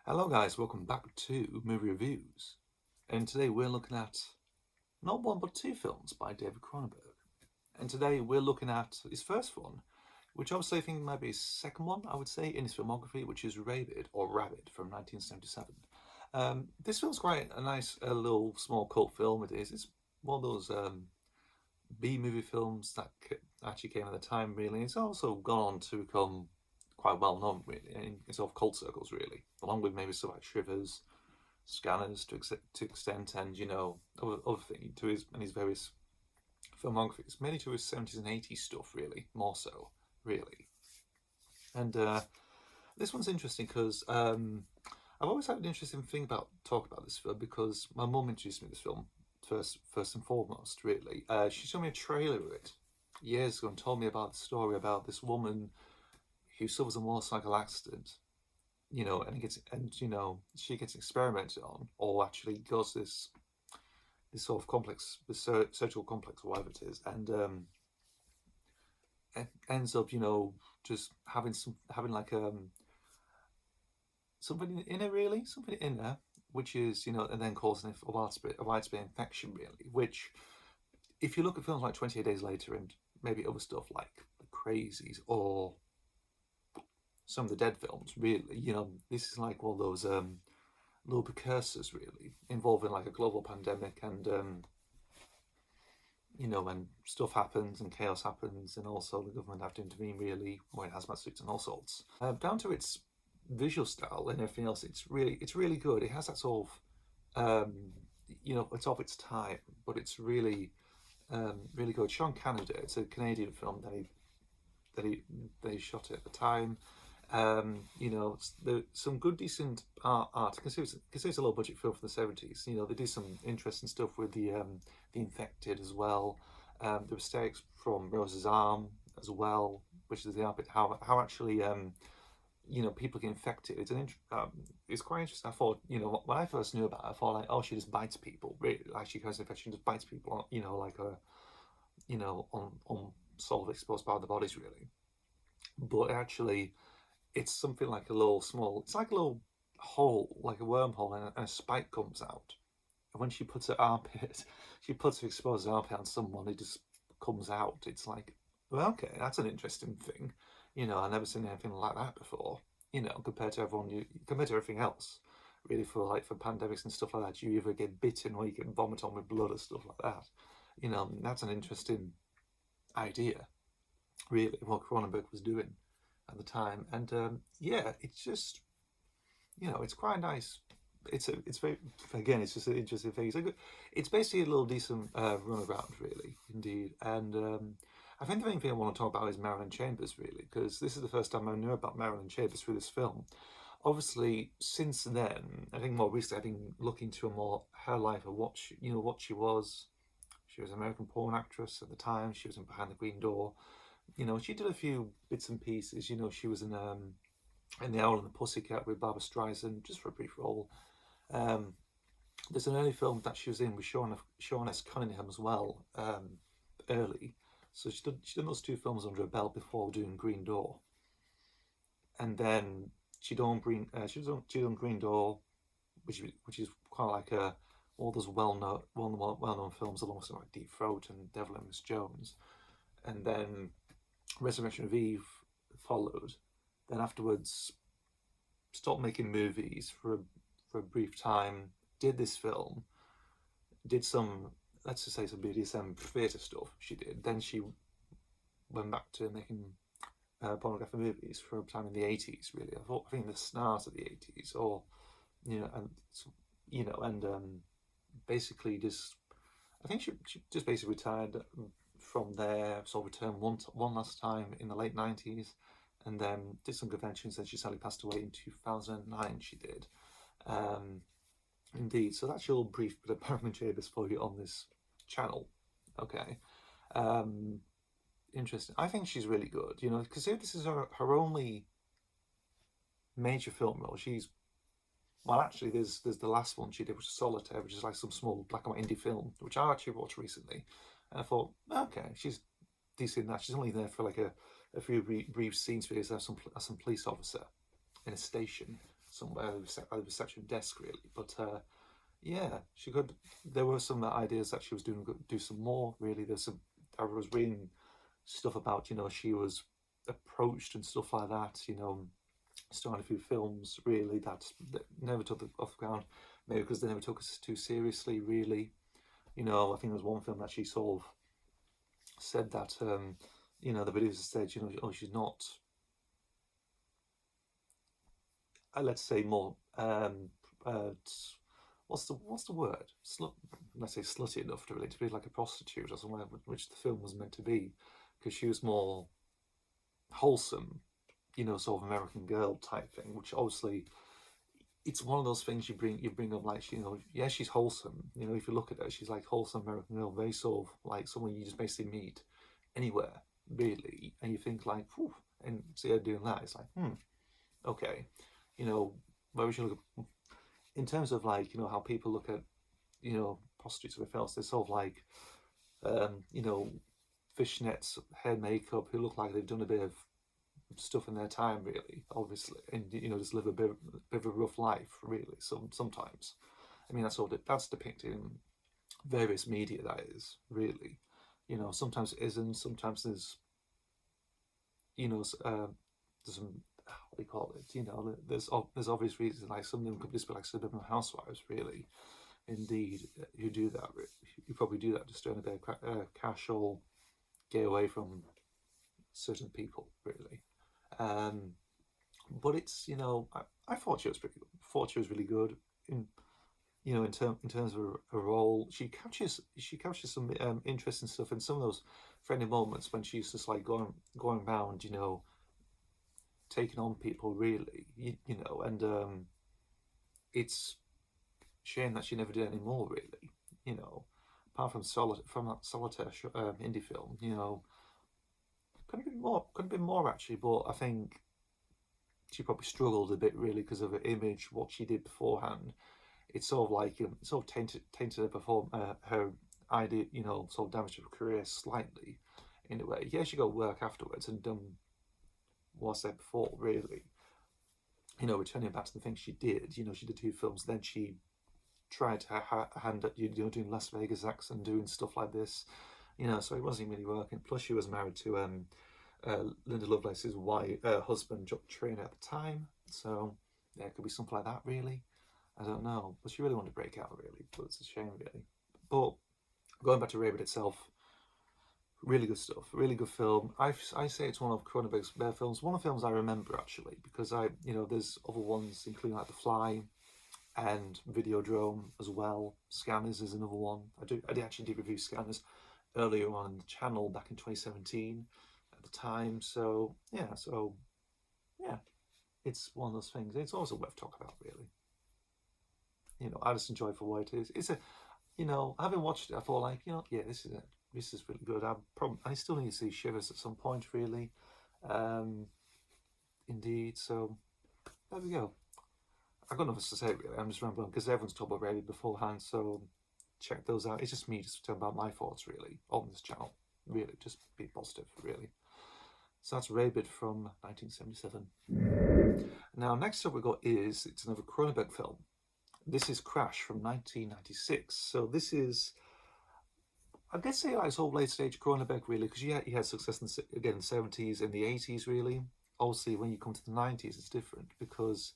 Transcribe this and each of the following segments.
Hello guys, welcome back to Movie Reviews. And today we're looking at not one but two films by David Cronenberg. And today we're looking at his first one, which obviously I think might be his second one, I would say, in his filmography, which is Rabid from 1977. This film's quite a nice, little small cult film. It is. It's one of those B-movie films that actually came at the time, really. It's also gone on to become quite well known, really, in sort of cult circles, really, along with maybe stuff like Shivers, Scanners to extent, and other things to his various filmographies, mainly to his 70s and 80s stuff, really, more so, really. And this one's interesting because I've always had an interesting thing about talk about this film because my mum introduced me to this film first and foremost, really. She showed me a trailer of it years ago and told me about the story about this woman who suffers a motorcycle accident, she gets experimented on, or actually goes to this sort of complex, this surgical complex, or whatever it is, and ends up, just having like something in her, really, something in her, which is, and then causing a widespread infection, really. Which, if you look at films like 28 Days Later and maybe other stuff like The Crazies or some of the Dead films, really, this is like one of those little precursors, really, involving like a global pandemic and when stuff happens and chaos happens, and also the government have to intervene, really, wearing hazmat suits and all sorts. Down to its visual style and everything else, it's really good. It has that sort of it's of its time, but it's really really good. Sean Canada, it's a Canadian film that he shot at the time. Some good decent art. Consider it's a low budget film for the 70s. They do some interesting stuff with the infected as well. There were stakes from Rose's arm as well, which is the art bit. How actually people get infected. It's quite interesting. I thought, when I first knew about it, I thought like, oh, she just bites people. Really, like she has an infection, just bites people. Like on sort of exposed part of the bodies, really. But actually, it's something like it's like a little hole, like a wormhole, and a spike comes out. And when she puts her exposed armpit on someone, it just comes out. It's like, well, okay, that's an interesting thing. I've never seen anything like that before. Compared to everything else, really, for pandemics and stuff like that, you either get bitten or you get vomit on with blood or stuff like that. That's an interesting idea, really, what Cronenberg was doing at the time. And it's just, it's quite nice. It's very, again, it's just an interesting thing. It's basically a little decent runaround, really, indeed. And I think the main thing I want to talk about is Marilyn Chambers, really, because this is the first time I knew about Marilyn Chambers through this film. Obviously, since then, I think more recently I've been looking to her life and what she was. She was an American porn actress at the time. She was in Behind the Green Door. She did a few bits and pieces. She was in The Owl and the Pussycat with Barbra Streisand, just for a brief role. There's an early film that she was in with Sean S. Cunningham as well, early. So she done those two films under her belt before doing Green Door. And then she done Green Door, which is quite like all those well-known films alongside like Deep Throat and Devil and Miss Jones. And then Resurrection of Eve followed. Then afterwards, stopped making movies for a brief time. Did this film. Did some, let's just say, some BDSM theatre stuff. She did. Then she went back to making pornographic movies for a time in the 80s. Really, I think the start of the 80s, or basically just. I think she just basically retired from there, sort of returned one last time in the late 90s, and then did some conventions, and she sadly passed away in 2009, she did. Indeed, so that's your brief bit of Marilyn Chambers for you on this channel. Okay. Interesting. I think she's really good, because this is her only major film role. Actually, there's the last one she did, which is Solitaire, which is like some small black and white indie film, which I actually watched recently. And I thought, okay, she's decent in that. She's only there for like a few brief scenes for as some police officer in a station. somewhere at the reception desk really. But yeah, she could. There were some ideas that she was do some more really. I was reading stuff about, she was approached and stuff like that, starring a few films really that never took it off the ground, maybe because they never took us too seriously really. I think there was one film that she sort of said that the producer said, oh, she's not, let's say more what's the word? Let's say slutty enough to be like a prostitute or somewhere, which the film was meant to be, because she was more wholesome, sort of American Girl type thing. Which obviously, it's one of those things you bring up, like, yeah, she's wholesome. If you look at her, she's like wholesome American Girl, very sort of like someone you just basically meet anywhere really, and you think like, whew, and see her doing that, it's like, okay, where we should look at, in terms of like, how people look at, prostitutes or else, they're sort of like, fishnets, hair, makeup, who look like they've done a bit of stuff in their time, really, obviously, and just live a bit of a rough life, really. Sometimes, I mean, that's depicted in various media. That is really, sometimes it isn't. Sometimes there's, there's some, what do you call it? There's obvious reasons. Like some of them could just be like suburban housewives, really. Indeed, who do that. You probably do that just to earn a bit of cash or get away from certain people, really. But it's, I thought she was pretty good. Thought she was really good in, in terms of a role. She captures some interesting stuff in some of those friendly moments when she's just like going around, taking on people, really, and it's a shame that she never did any more, really, apart from that solitaire indie film, could have been more actually, but I think she probably struggled a bit really because of her image, what she did beforehand. It's sort of like tainted her idea, sort of damaged her career slightly in a way. Yeah, she got work afterwards and done what I said before, really. Returning back to the things she did, she did 2 films, then she tried her hand at, doing Las Vegas acts and doing stuff like this, so it wasn't really working. Plus, she was married to Linda Lovelace's husband, Jock Trainer, at the time, so yeah, it could be something like that, really. I don't know, but she really wanted to break out, really, but it's a shame, really. But going back to Rabid itself, really good stuff, really good film. I say it's one of Cronenberg's better films, one of the films I remember actually, because there's other ones including like The Fly and Videodrome as well. Scanners is another one. I actually did review Scanners earlier on in the channel back in 2017 at the time. So yeah, it's one of those things. It's also worth talking about, really. I just enjoy it for what it is. It's a, having watched it, I thought like, yeah, this is it. This is really good. I still need to see Shivers at some point, really. Indeed. So there we go. I've got nothing to say, really. I'm just rambling because everyone's talked about Rabid beforehand, so check those out. It's just me just talking about my thoughts, really, on this channel. Really, just be positive, really. So that's Rabid from 1977. Now, next up it's another Cronenberg film. This is Crash from 1996. So this is, I guess, say like sort of late stage Cronenberg, really, because he had success in the 70s and the 80s, really. Obviously, when you come to the 90s, it's different because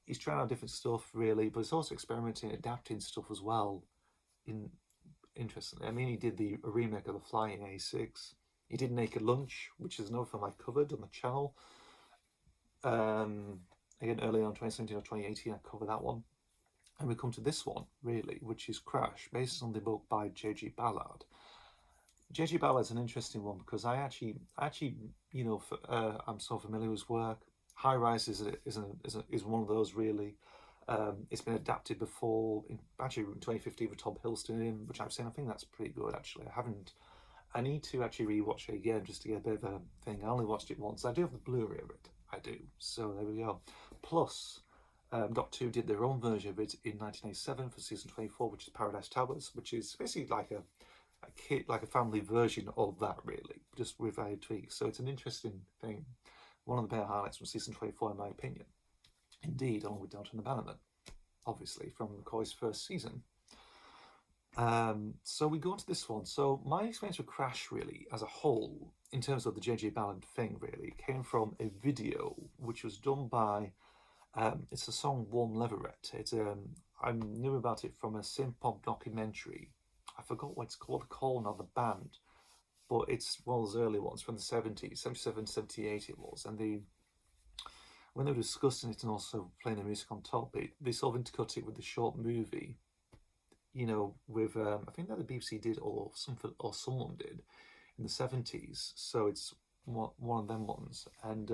he's trying out different stuff, really, but he's also experimenting, adapting stuff as well. Interestingly, I mean, he did a remake of The Fly in '86. He did Naked Lunch, which is another film I covered on the channel. Again, early on 2017 or 2018, I covered that one. And we come to this one, really, which is Crash, based on the book by J.G. Ballard. J.G. Ballard's an interesting one because I actually, I'm so familiar with his work. High Rise is one of those, really. It's been adapted before, actually in 2015 with Tom Hiddleston in, which I've seen. I think that's pretty good, actually. I need to actually rewatch it again just to get a bit of a thing. I only watched it once. I do have the Blu-ray of it. I do. So there we go. Plus, Doctor Who did their own version of it in 1987 for season 24, which is Paradise Towers, which is basically like a family version of that, really, just with added tweaks. So it's an interesting thing. One of the better highlights from season 24, in my opinion. indeed, along with Downton Bannerman, obviously from McCoy's first season. So we go on to this one. So my experience with Crash, really, as a whole, in terms of the J.J. Ballard thing, really, came from a video which was done by. It's a song Warm Leveret. I knew about it from a synth-pop documentary. I forgot what it's called now, the band, but it's one of those early ones from the 70s, 77, 78 it was. And when they were discussing it and also playing the music on top, they sort of intercut it with the short movie, with I think that the BBC did or something or someone did in the 70s. So it's one of them ones, and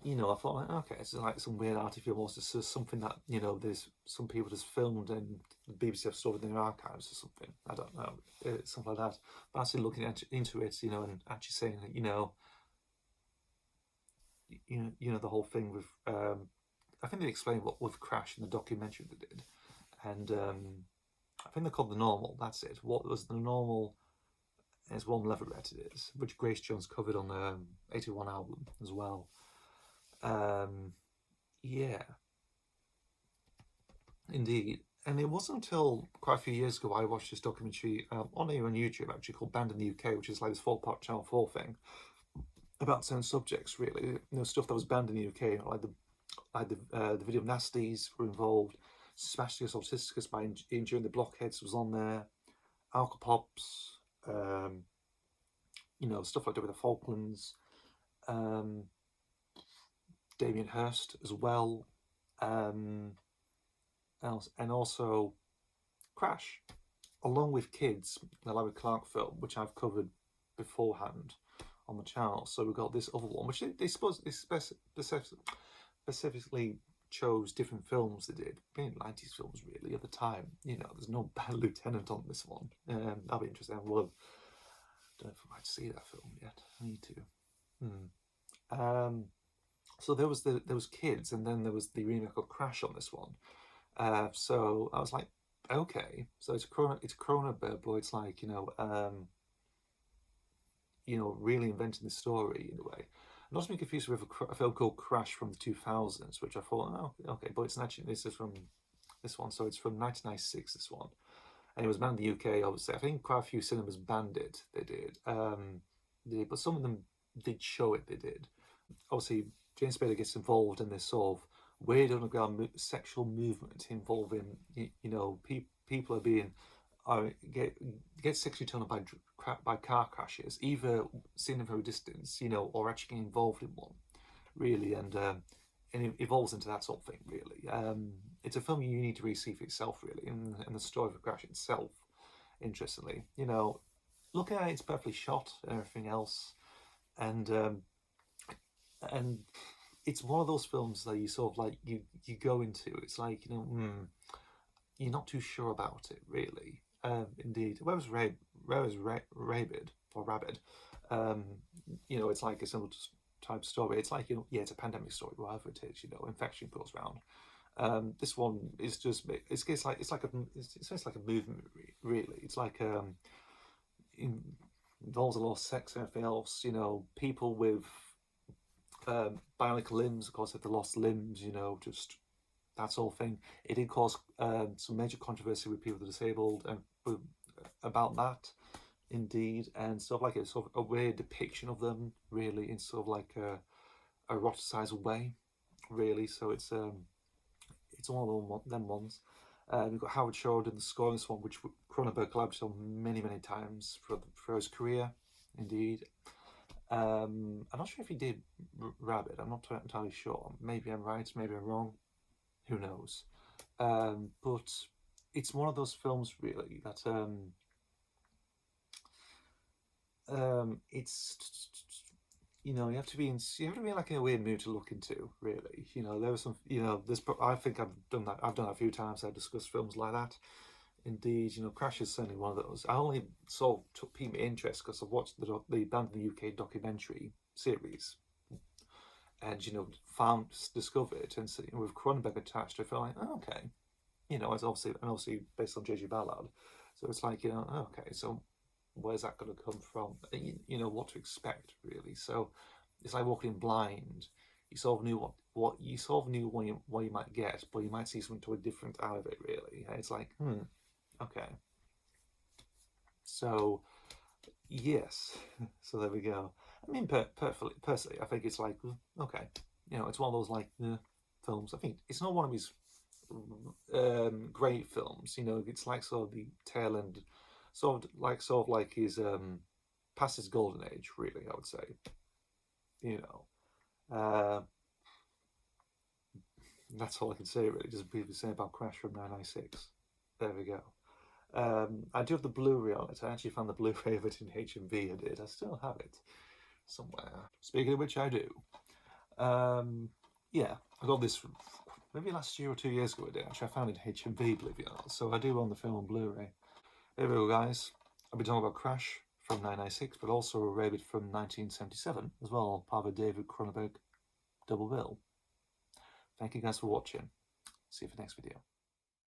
I thought, like, okay, it's like some weird arty film, or it's just something that there's some people just filmed and the BBC have stored in their archives or something. I don't know, something like that. But actually looking into it, and actually saying that, the whole thing with I think they explained what with Crash in the documentary they did, and I think they're called The Normal. That's it. What was The Normal? It's Warm Leveret it is, which Grace Jones covered on the '81 album as well. Yeah, indeed. And it wasn't until quite a few years ago I watched this documentary on YouTube actually called Banned in the UK, which is like this 4-part Channel 4 thing about certain subjects, really. Stuff that was banned in the UK, like the video nasties were involved. Spasticus Autisticus by Enduring the Blockheads was on there. Alcopops, stuff like that with the Falklands. Damien Hirst as well, and also Crash, along with Kids, the Larry Clark film, which I've covered beforehand on the channel. So we've got this other one, which they specifically chose different films they did, being 90s films really at the time. There's no Bad Lieutenant on this one. That'll be interesting. I don't know if I might see that film yet. I need to. So there was Kids, and then there was the remake of Crash on this one. So I was like, okay, so it's Cronenberg, but it's like really inventing the story in a way. Not to be confused with a film called Crash from the 2000s, which I thought, oh, okay, but this is from this one, so it's from 1996. This one, and it was banned in the UK. Obviously, I think quite a few cinemas banned it. They did, but some of them did show it. They did. Obviously, James Spader gets involved in this sort of weird underground sexual movement involving, people are being get sexually turned on by car crashes, either seeing them from a distance, or actually getting involved in one, really, and it evolves into that sort of thing, really. It's a film you need to really see for yourself, really, and the story of the crash itself, interestingly, looking at it, it's perfectly shot and everything else, and it's one of those films that you sort of like you go into. It's like you're not too sure about it, really. Indeed, where was Rabid or Rabid? It's like a similar type story. It's like it's a pandemic story, whatever it is. Infection goes around. This one is just it's like a movement, really. It's like involves a lot of sex and everything else. People with bionic limbs, of course, if they lost limbs, just that sort of thing. It did cause some major controversy with people that are disabled and about that, indeed, and sort of like it's sort of a weird depiction of them, really, in sort of like a eroticized way, really. So it's one of them ones. We've got Howard Shore in the score in this one, which Cronenberg collaborated on many, many times for his career, indeed. I'm not sure if he did Rabid. I'm not entirely sure. Maybe I'm right, maybe I'm wrong. Who knows? But it's one of those films, really, that it's you have to be in like in a weird mood to look into, really. There was some I think I've done that a few times. I've discussed films like that. Indeed, Crash is certainly one of those. I only sort of piqued my interest because I've watched the Banned in the UK documentary series, and discovered, and with Cronenberg attached, I felt like, oh, okay, it's obviously based on J.J. Ballard, so it's like, okay, so where's that going to come from? What to expect, really. So it's like walking blind, you sort of knew what you sort of knew what you might get, but you might see something totally different out of it. Really, it's like, okay. So yes, so there we go. I mean, personally, I think it's like, okay, it's one of those like films. I think it's not one of his great films. It's like sort of the tail end, sort of like his past his golden age. Really, I would say. Uh, that's all I can say. Really, just briefly say about Crash from 1996. There we go. I do have the Blu-ray on it. I actually found the Blu-ray of it in HMV. I did. I still have it somewhere. Speaking of which, I do. Yeah, I got this maybe last year or 2 years ago. I did. Actually, I found it in HMV, believe it or not. So I do own the film on Blu-ray. There we go, guys. I'll be talking about Crash from 1996, but also Rabid from 1977 as well, part of a David Cronenberg double bill. Thank you guys for watching. See you for the next video.